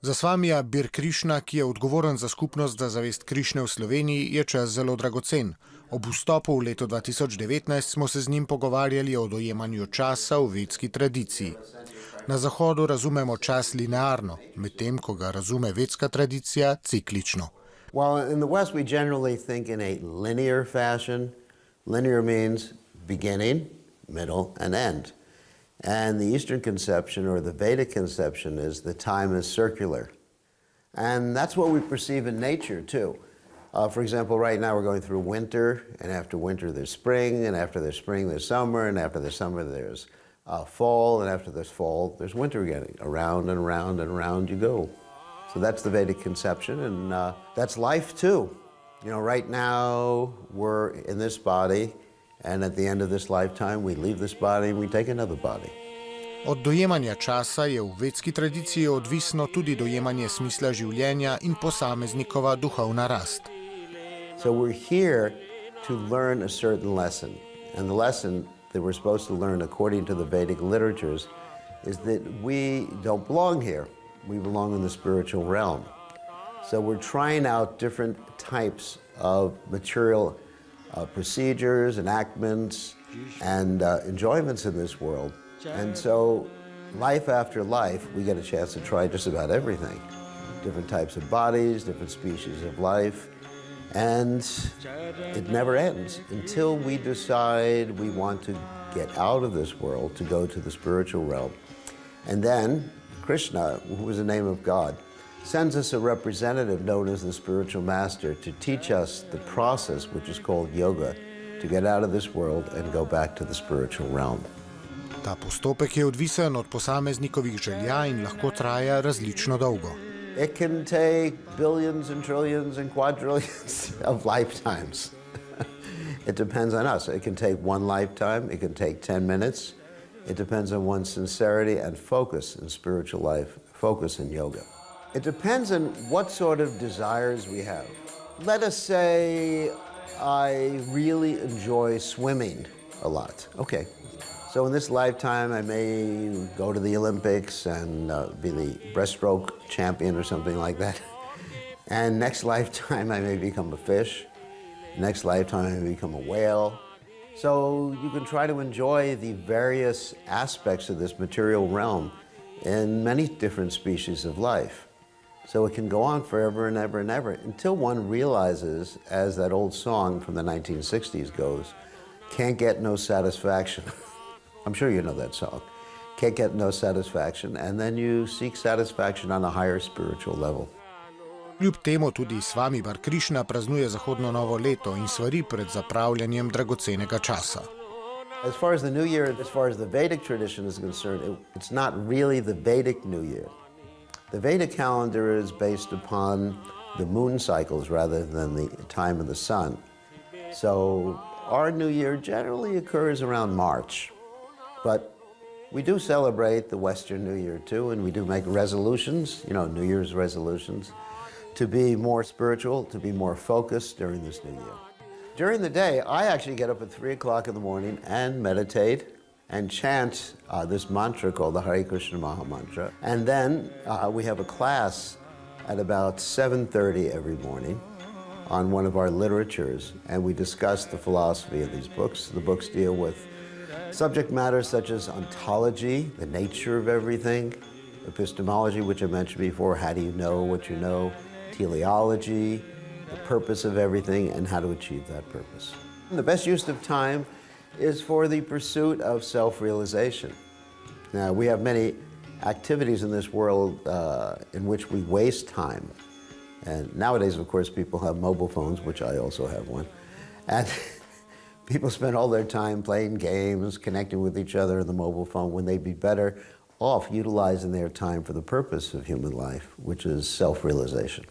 Za Swamija Bir Krišna, ki je odgovoren za skupnost za zavest Krišne v Sloveniji, je čas zelo dragocen. Ob vstopu v leto 2019 smo se z njim pogovarjali o dojemanju časa v vedski tradiciji. Na Zahodu razumemo čas linearno, medtem ko ga razume vedska tradicija ciklično. Well, in the West we generally think in a linear fashion. Linear means beginning, middle, and end. And the Eastern conception, or the Vedic conception, is that time is circular. And that's what we perceive in nature, too. For example, right now we're going through winter, and after winter there's spring, and after there's spring there's summer, and after the summer there's fall, and after there's fall there's winter again. Around and around and around you go. So that's the Vedic conception, and that's life, too. You know, right now we're in this body, and at the end of this lifetime we leave this body and we take another body. Od dojemanja časa je v vedski tradiciji odvisno tudi dojemanje smisla življenja in posameznikova duhovna rast. So we're here to learn a certain lesson, and the lesson that we're supposed to learn according to the Vedic literatures is that we don't belong here. We belong in the spiritual realm. So we're trying out different types of material procedures, enactments, and enjoyments in this world. And so life after life, we get a chance to try just about everything. Different types of bodies, different species of life. And it never ends until we decide we want to get out of this world to go to the spiritual realm. And then Krishna, who is the name of God, sends us a representative known as the spiritual master to teach us the process, which is called yoga, to get out of this world and go back to the spiritual realm. Ta postopek je odvisen od posameznikovih želja in lahko traja različno dolgo. It can take billions and trillions and quadrillions of lifetimes. It depends on us. It can take one lifetime, it can take 10 minutes. It depends on one's sincerity and focus in spiritual life, focus in yoga. It depends on what sort of desires we have. Let us say I really enjoy swimming a lot. Okay, so in this lifetime I may go to the Olympics and be the breaststroke champion or something like that. And next lifetime I may become a fish. Next lifetime I may become a whale. So you can try to enjoy the various aspects of this material realm in many different species of life. So it can go on forever and ever and ever until one realizes, as that old song from the 1960s goes, can't get no satisfaction. I'm sure you know that song. Can't get no satisfaction, and then you seek satisfaction on a higher spiritual level. Kljub temu tudi Swami Bar Krišna praznuje zahodno novo leto in svari pred zapravljanjem dragocenega časa. As far as the New Year, as far as the Vedic tradition is concerned, it's not really the Vedic New Year. The Vedic calendar is based upon the moon cycles rather than the time of the sun. So our New Year generally occurs around March. But we do celebrate the Western New Year too, and we do make resolutions, you know, New Year's resolutions, to be more spiritual, to be more focused during this new year. During the day, I actually get up at 3 o'clock in the morning and meditate and chant this mantra called the Hare Krishna Maha Mantra. And then we have a class at about 7:30 every morning on one of our literatures, and we discuss the philosophy of these books. The books deal with subject matters such as ontology, the nature of everything, epistemology, which I mentioned before, how do you know what you know, teleology, the purpose of everything, and how to achieve that purpose. And the best use of time is for the pursuit of self-realization. Now, we have many activities in this world in which we waste time. And nowadays, of course, people have mobile phones, which I also have one. And people spend all their time playing games, connecting with each other on the mobile phone, when they'd be better off utilizing their time for the purpose of human life, which is self-realization.